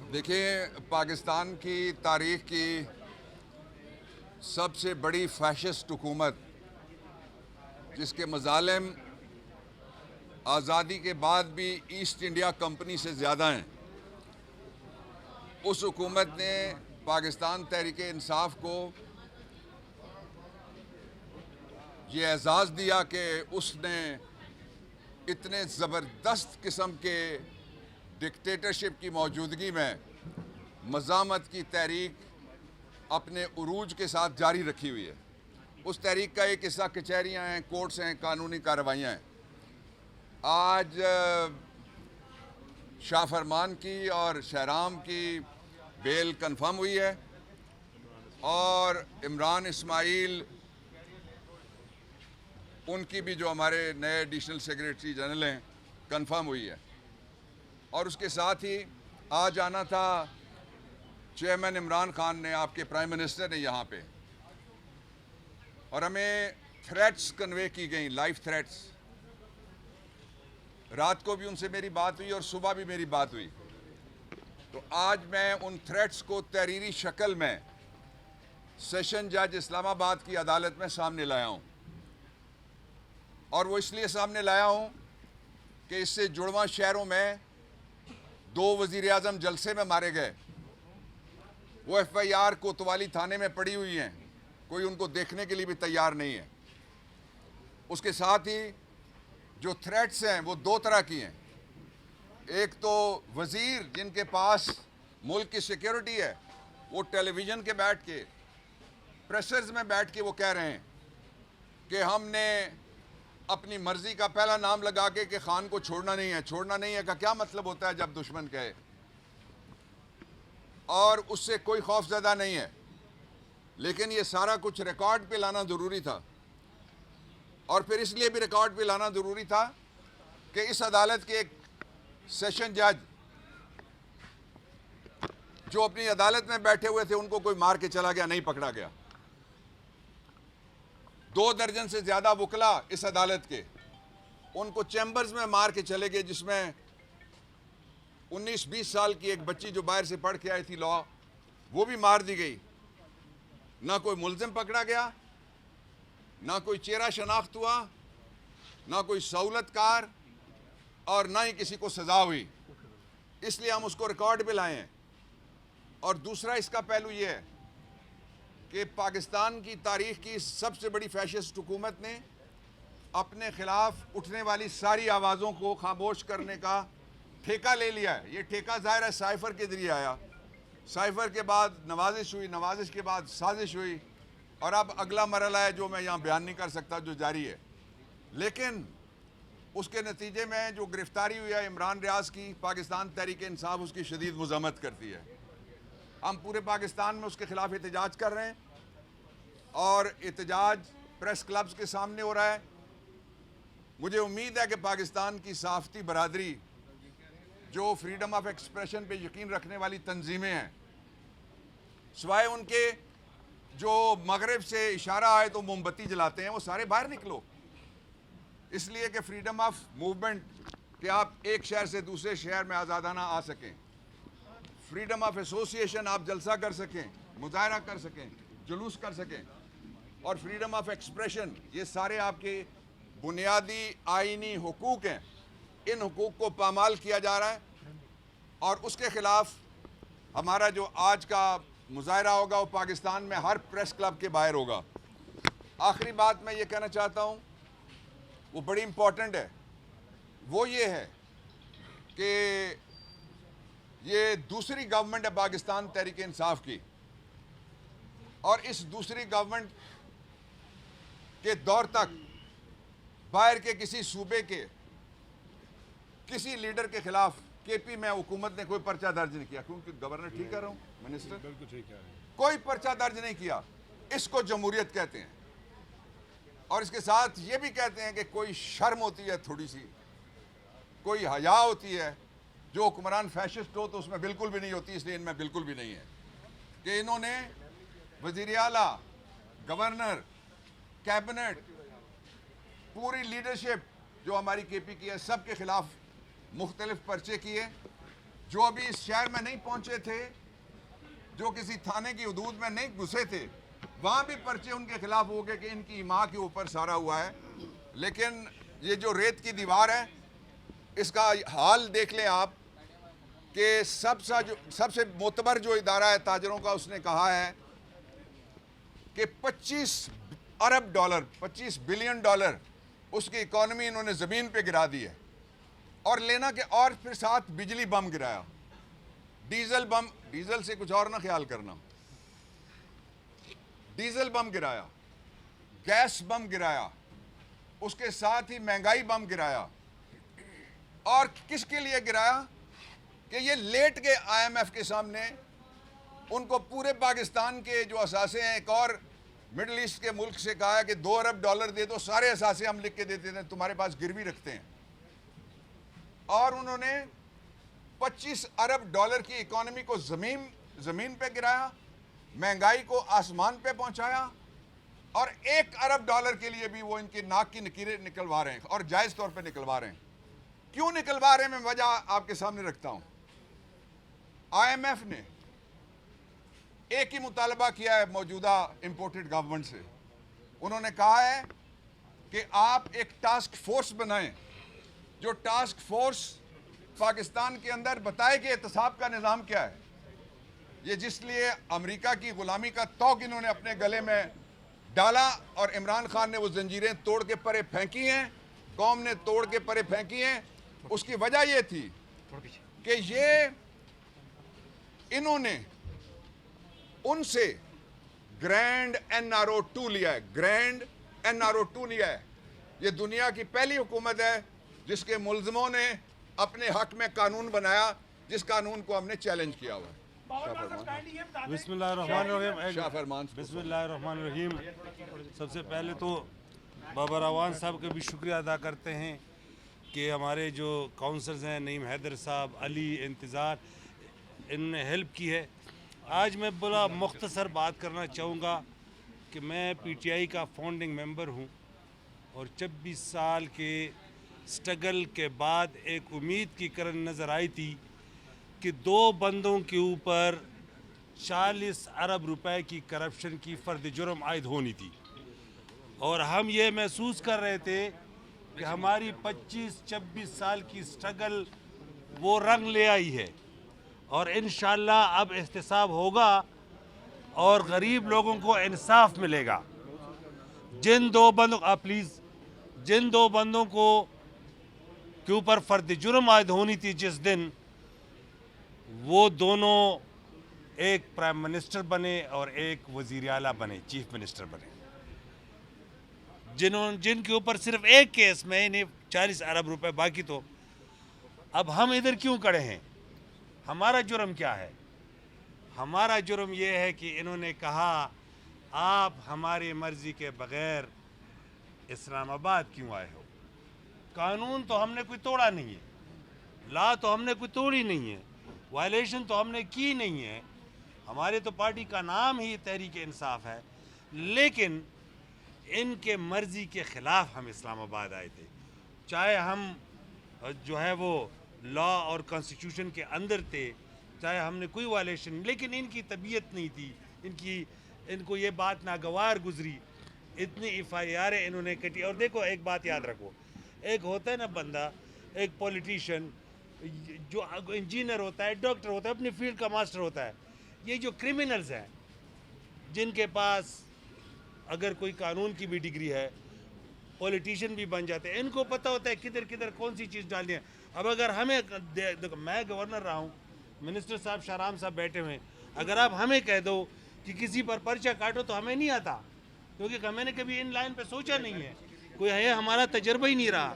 देखिए, पाकिस्तान की तारीख़ की सबसे बड़ी फ़ैशिस्ट हुकूमत जिसके मज़ालिम आज़ादी के बाद भी ईस्ट इंडिया कंपनी से ज़्यादा हैं, उस हुकूमत ने पाकिस्तान तहरीक-ए-इंसाफ़ को ये एज़ाज़ दिया कि उसने इतने ज़बरदस्त किस्म के डिक्टेटरशिप की मौजूदगी में मज़ामत की तहरीक अपने उरूज के साथ जारी रखी हुई है। उस तहरीक का एक हिस्सा कचहरियाँ हैं, कोर्ट्स हैं, कानूनी कार्रवाइयाँ हैं। आज शाह फरमान की और शहराम की बेल कंफर्म हुई है और इमरान इस्माइल उनकी भी जो हमारे नए एडिशनल सेक्रेटरी जनरल हैं कंफर्म हुई है। और उसके साथ ही आज आना था चेयरमैन इमरान खान ने, आपके प्राइम मिनिस्टर ने यहाँ पे, और हमें थ्रेट्स कन्वे की गई, लाइव थ्रेट्स। रात को भी उनसे मेरी बात हुई और सुबह भी मेरी बात हुई। तो आज मैं उन थ्रेट्स को तहरीरी शक्ल में सेशन जज इस्लामाबाद की अदालत में सामने लाया हूँ, और वो इसलिए सामने लाया हूँ कि इससे जुड़वा शहरों में 2 वज़ीर-ए-आज़म जलसे में मारे गए। वो FIR कोतवाली थाने में पड़ी हुई हैं, कोई उनको देखने के लिए भी तैयार नहीं है। उसके साथ ही जो थ्रेट्स हैं वो 2 तरह की हैं। एक तो वज़ीर जिनके पास मुल्क की सिक्योरिटी है, वो टेलीविज़न के बैठ के, प्रेसर्स में बैठ के वो कह रहे हैं कि हमने अपनी मर्ज़ी का पहला नाम लगा के कि खान को छोड़ना नहीं है। छोड़ना नहीं है का क्या मतलब होता है जब दुश्मन कहे? और उससे कोई खौफज़दा नहीं है। लेकिन ये सारा कुछ रिकॉर्ड पे लाना ज़रूरी था, और फिर इसलिए भी रिकॉर्ड पे लाना ज़रूरी था कि इस अदालत के एक सेशन जज जो अपनी अदालत में बैठे हुए थे उनको कोई मार के चला गया, नहीं पकड़ा गया। 2 दर्जन से ज़्यादा वकला इस अदालत के, उनको चैम्बर्स में मार के चले गए, जिसमें 19-20 साल की एक बच्ची जो बाहर से पढ़ के आई थी लॉ, वो भी मार दी गई। ना कोई मुलजिम पकड़ा गया, ना कोई चेहरा शनाख्त हुआ, ना कोई सहूलतकार, और ना ही किसी को सज़ा हुई। इसलिए हम उसको रिकॉर्ड पे लाए हैं। और दूसरा इसका पहलू ये है कि पाकिस्तान की तारीख़ की सबसे बड़ी फैशिस्ट हुकूमत ने अपने ख़िलाफ़ उठने वाली सारी आवाज़ों को खामोश करने का ठेका ले लिया है। ये ठेका ज़ाहिर है साइफ़र के ज़रिए आया, साइफ़र के बाद नवाजिश हुई, नवाजिश के बाद साजिश हुई, और अब अगला मरहला है जो मैं यहाँ बयान नहीं कर सकता, जो जारी है। लेकिन उसके नतीजे में जो गिरफ़्तारी हुई है इमरान रियाज़ की, पाकिस्तान तहरीक-ए-इंसाफ़ उसकी शदीद मज़म्मत करती है। हम पूरे पाकिस्तान में उसके ख़िलाफ़ एहतजाज कर रहे हैं, और एहतजाज प्रेस क्लब्स के सामने हो रहा है। मुझे उम्मीद है कि पाकिस्तान की सहाफ़ती बरादरी, जो फ्रीडम ऑफ एक्सप्रेशन पे यकीन रखने वाली तंजीमें हैं, सिवाय उनके जो मगरिब से इशारा आए तो मोमबत्ती जलाते हैं, वो सारे बाहर निकलो। इसलिए कि फ्रीडम ऑफ मूवमेंट, कि आप एक शहर से दूसरे शहर में आज़ादाना आ सकें, फ्रीडम ऑफ एसोसिएशन, आप जलसा कर सकें, मुजाहरा कर सकें, जुलूस कर सकें, और फ्रीडम ऑफ एक्सप्रेशन, ये सारे आपके बुनियादी आइनी हुकूक हैं। इन हुकूक को पामाल किया जा रहा है, और उसके ख़िलाफ़ हमारा जो आज का मुजाहरा होगा वो पाकिस्तान में हर प्रेस क्लब के बाहर होगा। आखिरी बात मैं ये कहना चाहता हूँ, वो बड़ी इम्पॉर्टेंट है। वो ये है कि ये दूसरी गवर्नमेंट है पाकिस्तान तहरीक-ए-इंसाफ़ की, और इस दूसरी गवर्नमेंट के दौर तक बाहर के किसी सूबे के किसी लीडर के खिलाफ KP में हुकूमत ने कोई पर्चा दर्ज नहीं किया। क्योंकि गवर्नर ठीक कह रहा हूँ, मिनिस्टर, बिल्कुल ठीक है, कोई पर्चा दर्ज नहीं किया। इसको जमहूरियत कहते हैं, और इसके साथ ये भी कहते हैं कि कोई शर्म होती है, थोड़ी सी कोई हया होती है। जो हुक्मरान फैशिस्ट हो तो उसमें बिल्कुल भी नहीं होती, इसलिए इनमें बिल्कुल भी नहीं है कि इन्होंने वज़ीर आला, गवर्नर, कैबिनेट, पूरी लीडरशिप जो हमारी KP की है, सब के खिलाफ मुख्तलिफ पर्चे किए, जो अभी इस शहर में नहीं पहुंचे थे, जो किसी थाने की हदूद में नहीं घुसे थे, वहां भी पर्चे उनके खिलाफ हो गए कि इनकी माँ के ऊपर सारा हुआ है। लेकिन ये जो रेत की दीवार है, इसका हाल देख लें आप कि सबसे मोतबर जो इदारा है ताजरों का, उसने कहा है कि 25 अरब डॉलर, 25 बिलियन डॉलर उसकी इकॉनमी इन्होंने ज़मीन पे गिरा दी है। और लेना के और फिर साथ बिजली बम गिराया, डीजल बम, डीजल से कुछ और ना ख्याल करना, डीजल बम गिराया, गैस बम गिराया, उसके साथ ही महंगाई बम गिराया। और किसके लिए गिराया कि ये लेट गए IMF के सामने। उनको पूरे पाकिस्तान के जो असासे हैं, एक और मिडिल ईस्ट के मुल्क से कहा है कि 2 अरब डॉलर दे दो, सारे असासे हम लिख के देते हैं, तुम्हारे पास गिरवी रखते हैं। और उन्होंने 25 अरब डॉलर की इकॉनमी को जमीन पे गिराया, महंगाई को आसमान पे पहुंचाया। और 1 अरब डॉलर के लिए भी वो इनकी नाक की नकीरें निकलवा रहे हैं, और जायज तौर पे निकलवा रहे हैं। क्यों निकलवा रहे हैं, मैं वजह आपके सामने रखता हूं। IMF ने एक ही मुतालबा किया है मौजूदा इंपोर्टेड गवर्नमेंट से। उन्होंने कहा है कि आप एक टास्क फोर्स बनाएं, जो टास्क फोर्स पाकिस्तान के अंदर बताए कि एहतसाब का निज़ाम क्या है। ये जिसलिए अमेरिका की गुलामी का तौक इन्होंने अपने गले में डाला और इमरान खान ने वो जंजीरें तोड़ के परे फेंकी हैं, कौम ने तोड़ के परे फेंकी हैं। उसकी वजह ये थी कि ये इन्होंने उनसे ग्रैंड NRO 2 लिया है, ग्रैंड NRO 2 लिया है। ये दुनिया की पहली हुकूमत है जिसके मुल्ज़िमों ने अपने हक में कानून बनाया, जिस कानून को हमने चैलेंज किया हुआ है। बिस्मिल्लाहिर्रहमानिर्रहीम। सबसे पहले तो बाबर अवान साहब का भी शुक्रिया अदा करते हैं कि हमारे जो काउंसलर्स हैं, नईम हैदर साहब, अली, इंतज़ार, इन्होंने हेल्प की है। आज मैं बड़ा मुख्तसर बात करना चाहूँगा कि मैं PTI का फाउंडिंग मेंबर हूँ और 26 साल के स्ट्रगल के बाद एक उम्मीद की किरण नज़र आई थी कि 2 बंदों के ऊपर 40 अरब रुपए की करप्शन की फ़र्द जुर्म आयद होनी थी। और हम ये महसूस कर रहे थे कि हमारी 25-26 साल की स्ट्रगल वो रंग ले आई है और इंशाअल्लाह अब एहतसाब होगा और गरीब लोगों को इंसाफ मिलेगा। जिन 2 बंदों जिन 2 बंदों को के ऊपर फ़र्द जुर्म आयद होनी थी जिस दिन, वो दोनों एक प्राइम मिनिस्टर बने और एक वज़ीर आला बने, चीफ मिनिस्टर बने। जिनके ऊपर सिर्फ एक केस में इन्हें 40 अरब रुपए, बाकी तो अब हम इधर क्यों खड़े हैं? हमारा जुर्म क्या है? हमारा जुर्म यह है कि इन्होंने कहा आप हमारी मर्जी के बगैर इस्लामाबाद क्यों आए हो। कानून तो हमने कोई तोड़ा नहीं है, लॉ तो हमने कोई तोड़ी नहीं है, वायलेशन तो हमने की नहीं है। हमारे तो पार्टी का नाम ही तहरीक इंसाफ है, लेकिन इनके मर्जी के ख़िलाफ़ हम इस्लामाबाद आए थे। चाहे हम जो है वो लॉ और कॉन्स्टिट्यूशन के अंदर थे, चाहे हमने कोई वायलेशन, लेकिन इनकी तबीयत नहीं थी, इनको ये बात नागवार गुजरी, इतनी FIR इन्होंने कटी। और देखो एक बात याद रखो, एक होता है ना बंदा, एक पॉलिटिशियन जो इंजीनियर होता है, डॉक्टर होता है, अपनी फील्ड का मास्टर होता है। ये जो क्रिमिनल्स हैं जिनके पास अगर कोई कानून की भी डिग्री है, पॉलिटिशियन भी बन जाते हैं, इनको पता होता है किधर किधर कौन सी चीज़ डालनी है। अब अगर हमें देखो, मैं गवर्नर रहा हूँ, मिनिस्टर साहब शाहराम साहब बैठे हुए हैं, अगर आप हमें कह दो कि किसी पर पर्चा काटो तो हमें नहीं आता, क्योंकि मैंने कभी इन लाइन पे सोचा नहीं है, कोई है, हमारा तजर्बा ही नहीं रहा।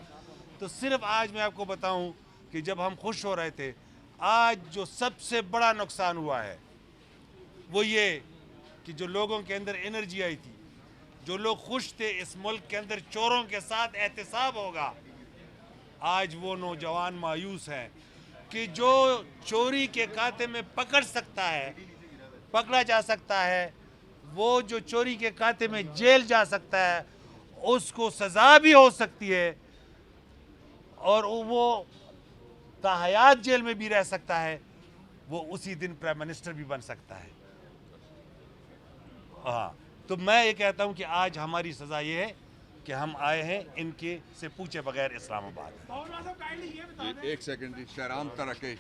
तो सिर्फ आज मैं आपको बताऊं कि जब हम खुश हो रहे थे, आज जो सबसे बड़ा नुकसान हुआ है वो ये कि जो लोगों के अंदर एनर्जी आई थी, जो लोग खुश थे इस मुल्क के अंदर चोरों के साथ एहतसाब होगा, आज वो नौजवान मायूस हैं कि जो चोरी के खाते में पकड़ा जा सकता है, वो जो चोरी के खाते में जेल जा सकता है, उसको सज़ा भी हो सकती है और वो ताहयात जेल में भी रह सकता है, वो उसी दिन प्राइम मिनिस्टर भी बन सकता है। हाँ, तो मैं ये कहता हूँ कि आज हमारी सज़ा ये है कि हम आए हैं इनके से पूछे बगैर इस्लामाबाद। एक सेकंड जी, शहराम तरके।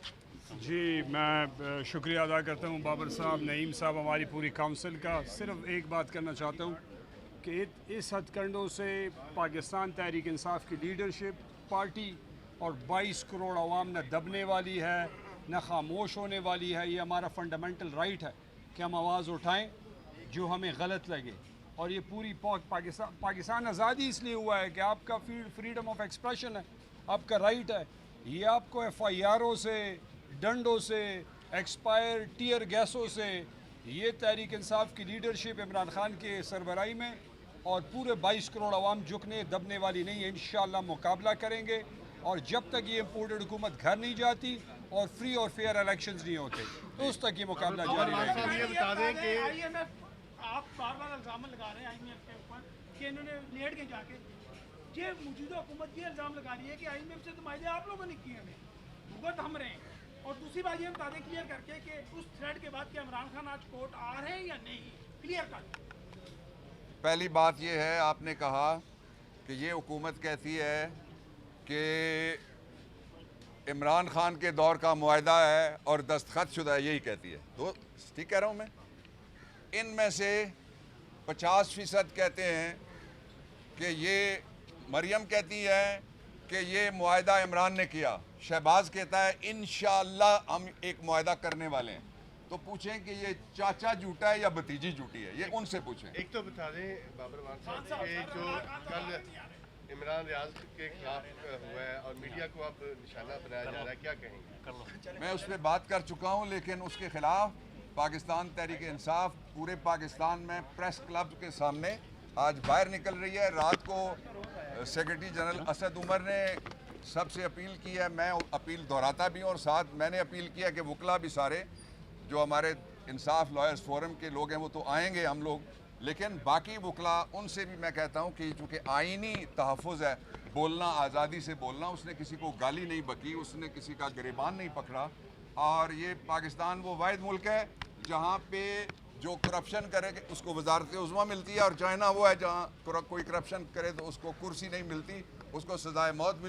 जी, मैं शुक्रिया अदा करता हूँ बाबर साहब, नईम साहब, हमारी पूरी काउंसिल का। सिर्फ एक बात करना चाहता हूँ कि इस हथकंडों से पाकिस्तान तहरीक इंसाफ की लीडरशिप, पार्टी और 22 करोड़ अवाम न दबने वाली है, न खामोश होने वाली है। ये हमारा फंडामेंटल राइट है कि हम आवाज़ उठाएं जो हमें गलत लगे। और ये पूरी पाकिस्तान आज़ादी इसलिए हुआ है कि आपका फ्रीडम ऑफ एक्सप्रेशन है, आपका राइट है। ये आपको FIRों से, डंडों से, एक्सपायर टीयर गैसों से, ये तहरीक इंसाफ की लीडरशिप इमरान खान के सरबराही में और पूरे 22 करोड़ अवाम झुकने दबने वाली नहीं है। इंशाअल्लाह मुकाबला करेंगे, और जब तक ये इम्पोर्टेड हुकूमत घर नहीं जाती और फ्री और फेयर इलेक्शंस नहीं होते, तो उस तक ये मुकाबला जारी रहेगा। ये बता दें कि आप बार बार इल्ज़ाम लगा रहे हैं IMF के ऊपर कि इन्होंने लेट के जाके, ये मौजूदा हुकूमत ये इल्ज़ाम लगा रही है कि IMF से तो मायदे आप लोगों ने किए हैं, भुगत हम रहे हैं। और दूसरी बात ये बता दें क्लियर करके कि उस थ्रेड के बाद कि इमरान खान आज कोर्ट आ रहे हैं या नहीं, क्लियर कर। पहली बात ये है, आपने कहा कि ये हुकूमत कहती है कि इमरान खान के दौर का मुआहदा है और दस्तखत शुदा है, यही कहती है। तो ठीक कह रहा हूँ मैं। इनमें से 50% कहते हैं कि ये, मरियम कहती है कि ये मुआहदा इमरान ने किया, शहबाज कहता है इंशाअल्लाह हम एक मुआहदा करने वाले हैं। तो पूछें कि ये चाचा झूठा है या भतीजी झूठी है, ये उनसे पूछें। एक तो बता दें बाबर मान साहब कि जो कल इमरान रियाज के खिलाफ हुआ है और मीडिया को अब निशाना बनाया जा रहा है, क्या कहेंगे? मैं उस पर बात कर चुका हूँ, लेकिन उसके खिलाफ पाकिस्तान तहरीक इंसाफ पूरे पाकिस्तान में प्रेस क्लब के सामने आज बाहर निकल रही है। रात को सेक्रेटरी जनरल असद उमर ने सबसे अपील की है, मैं अपील दोहराता भी हूँ, और साथ मैंने अपील किया कि वकला भी सारे जो हमारे इंसाफ लॉयर्स फोरम के लोग हैं वो तो आएंगे हम लोग, लेकिन बाकी वकला उनसे भी मैं कहता हूँ कि चूँकि आइनी तहफ़्फ़ुज़ है, बोलना, आज़ादी से बोलना, उसने किसी को गाली नहीं बकी, उसने किसी का गिरबान नहीं पकड़ा। और ये पाकिस्तान वो वाहिद मुल्क है जहाँ पे जो करप्शन करे उसको वजारत उज़्मा मिलती है, और चाइना वो है जहाँ कोई करप्शन करे तो उसको कुर्सी नहीं मिलती, उसको सज़ाए मौत मिलती है।